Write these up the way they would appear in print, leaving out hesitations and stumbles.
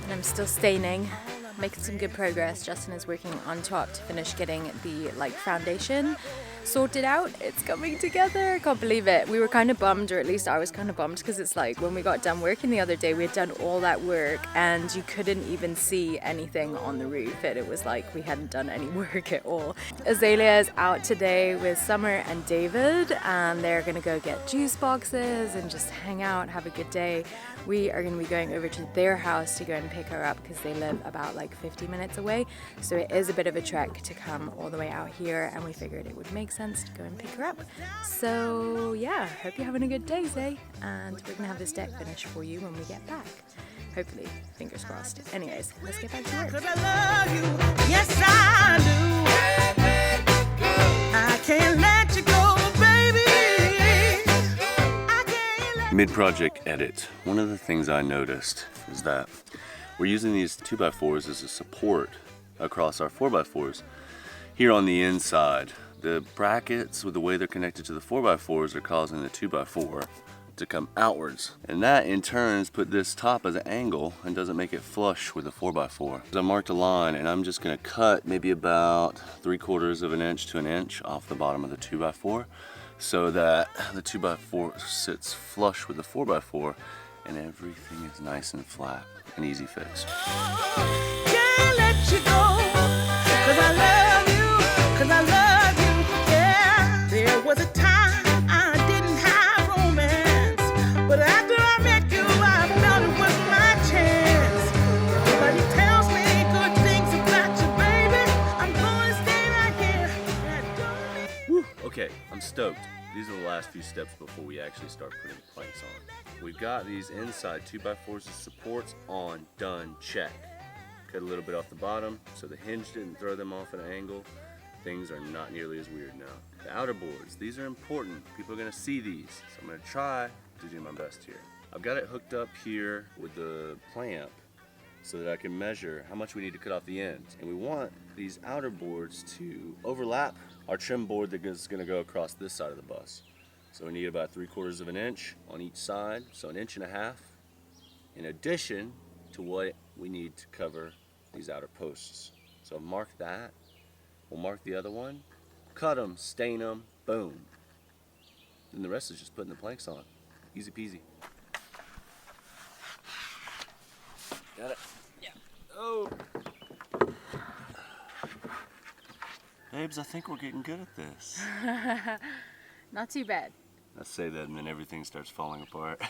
and I'm still staining, making some good progress. Justin is working on top to finish getting the foundation sorted out. It's coming together. I can't believe it. We were kind of bummed, or at least I was kind of bummed, because it's like when we got done working the other day, we had done all that work and you couldn't even see anything on the roof. It was like we hadn't done any work at all. Azalea is out today with Summer and David, and they're gonna go get juice boxes and just hang out, have a good day. We are gonna be going over to their house to go and pick her up because they live about 50 minutes away. So it is a bit of a trek to come all the way out here, and we figured it would make sense to go and pick her up. So yeah, hope you're having a good day, Zay, and we're gonna have this deck finished for you when we get back. Hopefully, fingers crossed. Anyways, let's get back to work. 'Cause I love you, yes I do. I can't let you go, baby. I can't let Mid-project edit. One of the things I noticed is that we're using these 2x4s as a support across our 4x4s. Here on the inside, the brackets with the way they're connected to the 4x4s are causing the 2x4 to come outwards. And that in turn has put this top as an angle and doesn't make it flush with the 4x4. So I marked a line and I'm just gonna cut maybe about 3/4 of an inch to an inch off the bottom of the 2x4 so that the 2x4 sits flush with the 4x4 and everything is nice and flat. An easy fix. can't let you go. 'Cause I love you, 'cause I love you, yeah. There was a time I didn't have romance, but after I met you, I felt it was my chance. Everybody tells me good things about you, baby. I'm gonna stay right here. Woo. Okay, I'm stoked. These are the last few steps before we actually start putting planks on. We've got these inside 2x4s as supports on, done, check. Cut a little bit off the bottom so the hinge didn't throw them off at an angle. Things are not nearly as weird now. The outer boards, these are important. People are gonna see these, so I'm gonna try to do my best here. I've got it hooked up here with the clamp so that I can measure how much we need to cut off the ends. And we want these outer boards to overlap our trim board that is gonna go across this side of the bus. So we need about 3/4 of an inch on each side, so 1.5 inches, in addition to what we need to cover these outer posts. So mark that, we'll mark the other one, cut them, stain them, boom. Then the rest is just putting the planks on. Easy peasy. Got it? Yeah. Oh! Babes, I think we're getting good at this. Not too bad. I say that and then everything starts falling apart.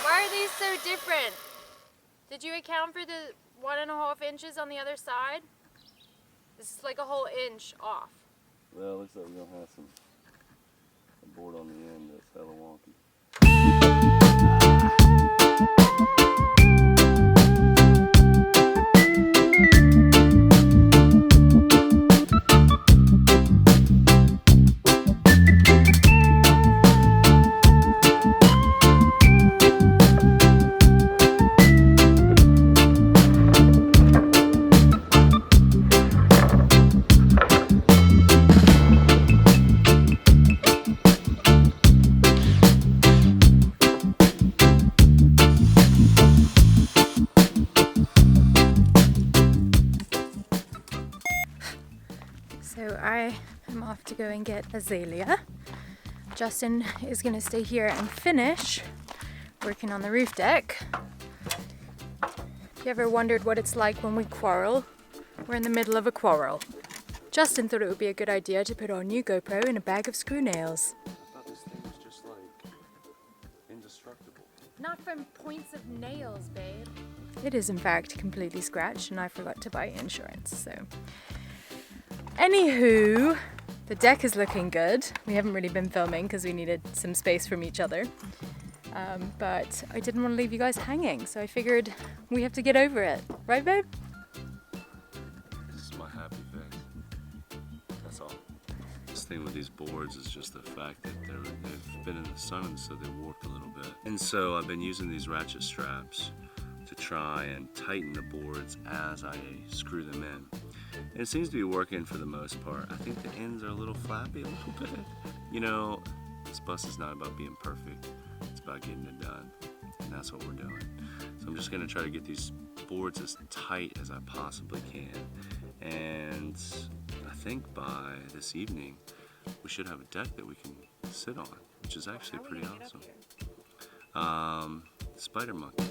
Why are these so different? Did you account for the 1.5 inches on the other side? This is like a whole inch off. Well, it looks like we're gonna have a board on the end that's hella wonky. So I am off to go and get Azalea. Justin is gonna stay here and finish working on the roof deck. If you ever wondered what it's like when we quarrel, we're in the middle of a quarrel. Justin thought it would be a good idea to put our new GoPro in a bag of screw nails. I thought this thing was just like indestructible. Not from points of nails, babe. It is in fact completely scratched and I forgot to buy insurance, so. Anywho, the deck is looking good. We haven't really been filming because we needed some space from each other. But I didn't want to leave you guys hanging, so I figured we have to get over it. Right, babe? This is my happy face. That's all. This thing with these boards is just the fact that they've been in the sun and so they warped a little bit. And so I've been using these ratchet straps to try and tighten the boards as I screw them in. And it seems to be working for the most part. I think the ends are a little flappy a little bit. You know, this bus is not about being perfect. It's about getting it done. And that's what we're doing. So I'm just gonna try to get these boards as tight as I possibly can. And I think by this evening, we should have a deck that we can sit on, which is actually pretty awesome. Spider monkey.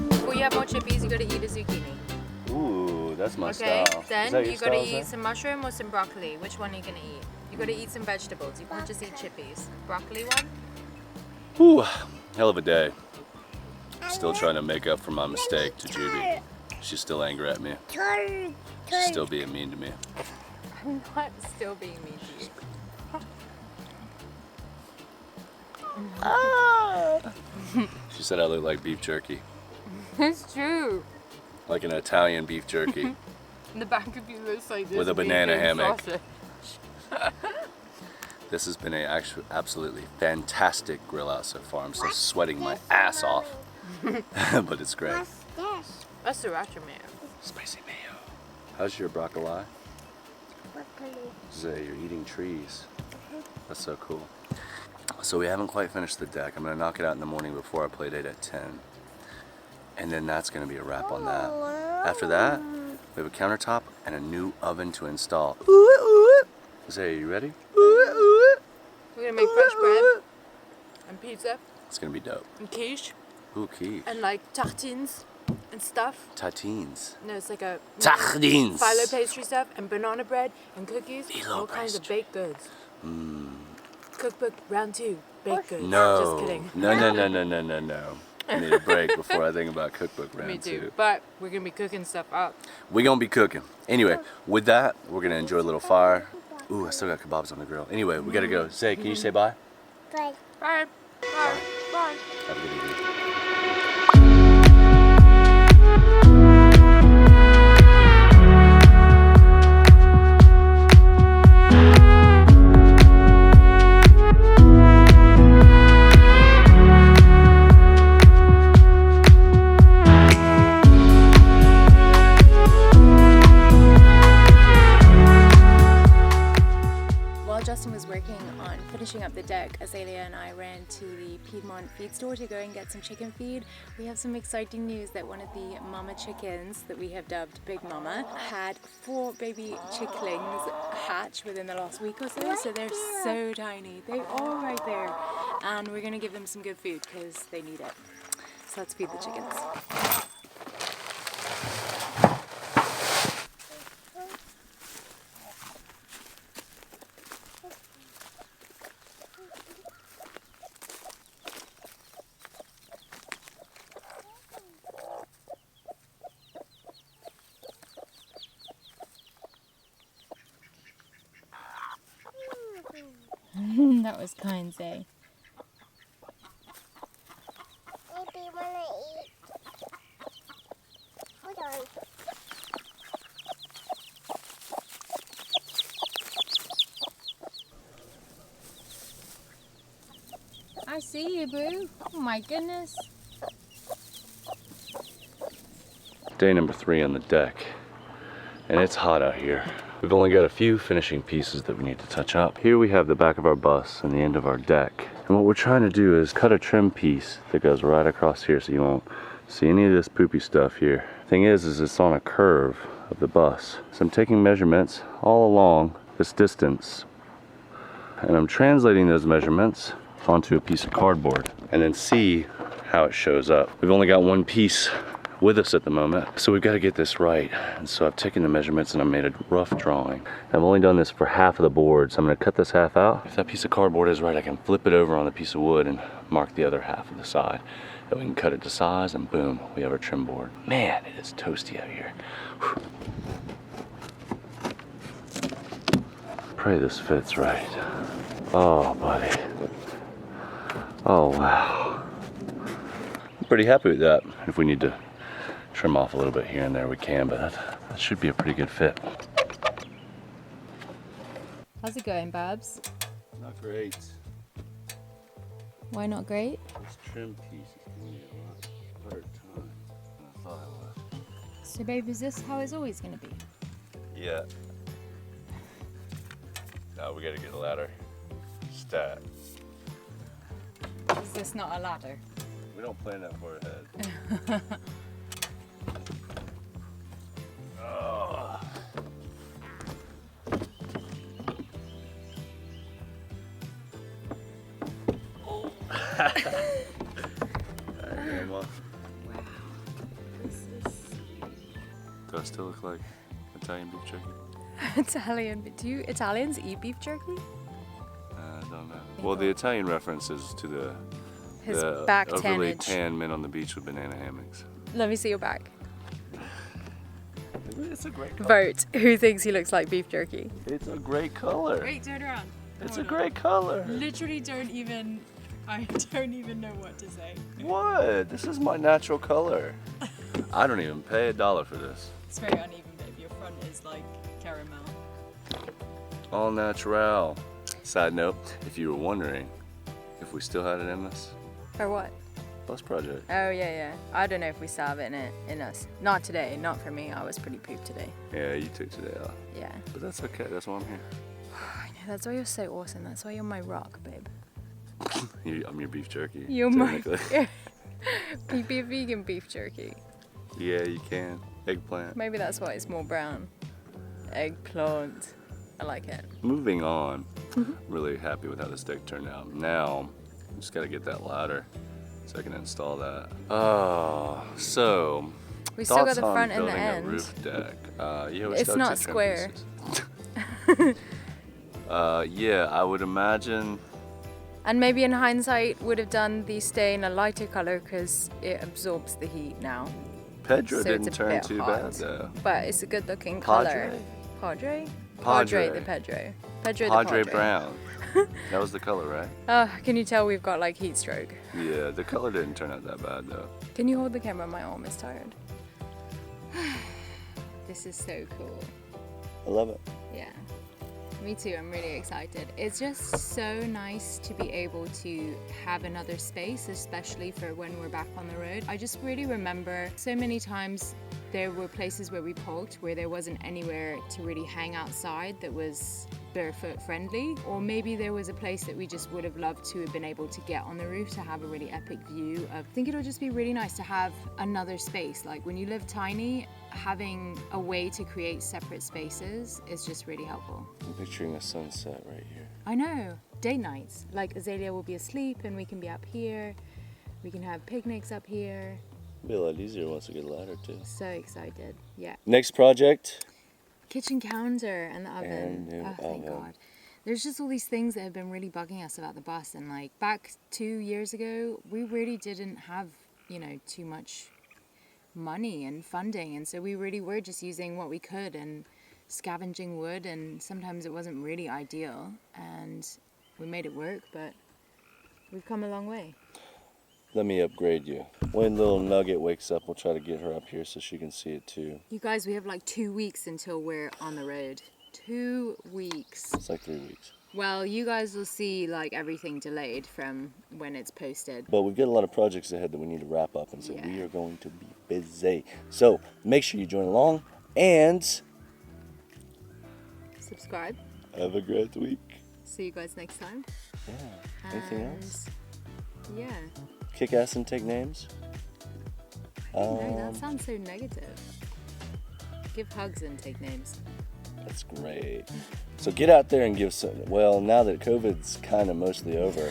Before you have more chippies, you gotta eat a zucchini. Ooh, that's my Okay, style. then you gotta eat some mushroom or some broccoli. Which one are you gonna eat? You gotta eat some vegetables. You can't just eat chippies. Broccoli one? Ooh, hell of a day. Still trying to make up for my mistake to Juby. She's still angry at me. She's still being mean to me. I'm not still being mean to you. She said I look like beef jerky. It's true. Like an Italian beef jerky. The back of you looks like this. With a banana bacon hammock. sausage. This has been a absolutely fantastic grill out so far. I'm still sweating my ass off. But it's great. That's sriracha mayo. Spicy mayo. How's your broccoli? Zay, you're eating trees. That's so cool. So we haven't quite finished the deck. I'm gonna knock it out in the morning before our play date at 10. And then that's gonna be a wrap on that. After that, we have a countertop and a new oven to install. Zay, are you ready? We're gonna make fresh bread and pizza It's gonna be dope. and quiche Ooh, quiche. and like tartines and stuff. Tartines. No, it's like a Tartines. phyllo pastry stuff and banana bread and cookies. Phyllo All kinds of pastry. baked goods. Cookbook round 2. Baked goods. No. Just kidding. No. I need a break before I think about cookbook round Me too. 2. But we're gonna be cooking stuff up. We're gonna be cooking. Anyway, with that, we're gonna enjoy a little fire. Ooh, I still got kebabs on the grill. Anyway, we gotta go. Say, can you say bye? Bye. Bye. Bye. Have a good evening. Justin was working on finishing up the deck, Azalea and I ran to the Piedmont feed store to go and get some chicken feed. We have some exciting news that one of the mama chickens that we have dubbed Big Mama had 4 baby chicklings hatch within the last week or so they're so tiny. They're all right there. And we're gonna give them some good food because they need it. So let's feed the chickens. That was kind, Zay. Maybe when I eat. Hold on. I see you, boo. Oh my goodness. Day number 3 on the deck, and it's hot out here. We've only got a few finishing pieces that we need to touch up. Here we have the back of our bus and the end of our deck. And what we're trying to do is cut a trim piece that goes right across here so you won't see any of this poopy stuff here. Thing is it's on a curve of the bus. So I'm taking measurements all along this distance, and I'm translating those measurements onto a piece of cardboard and then see how it shows up. We've only got one piece with us at the moment, so we've got to get this right. And so I've taken the measurements and I made a rough drawing. I've only done this for half of the board, so I'm going to cut this half out. If that piece of cardboard is right, I can flip it over on the piece of wood and mark the other half of the side. Then we can cut it to size and boom, we have our trim board. Man, it is toasty out here. Whew. Pray this fits right. Oh, buddy. Oh, wow. I'm pretty happy with that. If we need to trim off a little bit here and there, we can, but that should be a pretty good fit. How's it going, Babs? Not great. Why not great? This trim piece is giving me a lot harder time than I thought it would. So, babe, is this how it's always gonna be? Yeah. Now we gotta get a ladder. Stat. Is this not a ladder? We don't plan that far ahead. Oh. Alright, Grandma. Wow. This is Do I still look like Italian beef jerky? Italian. But do you Italians eat beef jerky? I don't know. Well, the Italian reference is to the His back overly tannage. tan men on the beach with banana hammocks. Let me see your back. It's a great color. Vote. Who thinks he looks like beef jerky? It's a great color. Wait, turn around. It's a great color. Literally I don't even know what to say. What? This is my natural color. I don't even pay $1 for this. It's very uneven, babe. Your front is like caramel. All natural. Side note, if you were wondering if we still had it in us, For what? bus project. Oh, yeah. I don't know if we still have it in us. Not today. Not for me. I was pretty pooped today. Yeah, you took today off. Yeah. But that's okay, that's why I'm here. I know. That's why you're so awesome. That's why you're my rock, babe. I'm your beef jerky. You're my... technically. You be a vegan beef jerky. Yeah, you can. Eggplant. Maybe that's why it's more brown. Eggplant. I like it. Moving on. Really happy with how this deck turned out. Now, just gotta get that ladder so I can install that. Oh, so We still got thoughts the on front and the building a end. roof deck. Yeah, we It's stuck not to trim square. pieces. Yeah, I would imagine. And maybe in hindsight would have done the stain a lighter color because it absorbs the heat now. Pedro So it's didn't a turn bit too hot. bad though. But it's a good looking color. Padre? Padre? Padre. The Pedro. Pedro the Padre Padre. brown. That was the color, right? Can you tell we've got like heat stroke? Yeah, the color didn't turn out that bad though. Can you hold the camera? My arm is tired. This is so cool. I love it. Yeah. Me too, I'm really excited. It's just so nice to be able to have another space, especially for when we're back on the road. I just really remember so many times there were places where we parked where there wasn't anywhere to really hang outside that was barefoot friendly, or maybe there was a place that we just would have loved to have been able to get on the roof to have a really epic view of. I think it'll just be really nice to have another space. Like when you live tiny, having a way to create separate spaces is just really helpful. I'm picturing a sunset right here. I know, date nights. Like Azalea will be asleep and we can be up here. We can have picnics up here. It'll be a lot easier once we get a ladder too. So excited, yeah. Next project. Kitchen counter and the oven. And new Oh, thank oven. God. There's just all these things that have been really bugging us about the bus. And like back 2 years ago, we really didn't have, too much money and funding. And so we really were just using what we could and scavenging wood. And sometimes it wasn't really ideal. And we made it work, but we've come a long way. Let me upgrade you. When little Nugget wakes up, we'll try to get her up here so she can see it too. You guys, we have like 2 weeks until we're on the road. 2 weeks. It's like 3 weeks. Well, you guys will see like everything delayed from when it's posted. But we've got a lot of projects ahead that we need to wrap up, and so Yeah. we are going to be busy. So make sure you join along and Subscribe. have a great week. See you guys next time. Yeah. Anything else? Yeah. Kick ass and take names? No, that sounds so negative. Give hugs and take names. That's great. So get out there and give some. Well, now that COVID's kind of mostly over.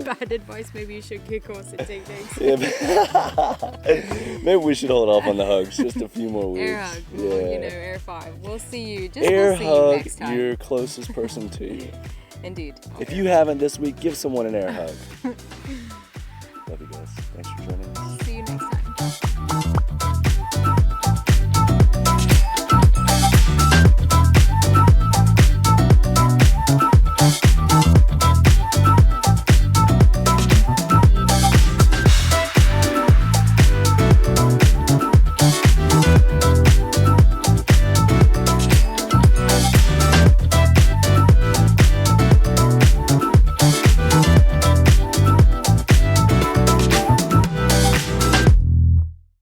Bad advice. Maybe you should kick horse and take names. Maybe we should hold off on the hugs just a few more weeks. Air hug. Yeah. Well, air five. We'll see you. Air We'll see you hug next time. your closest person to you. Indeed. If you haven't this week, give someone an air hug.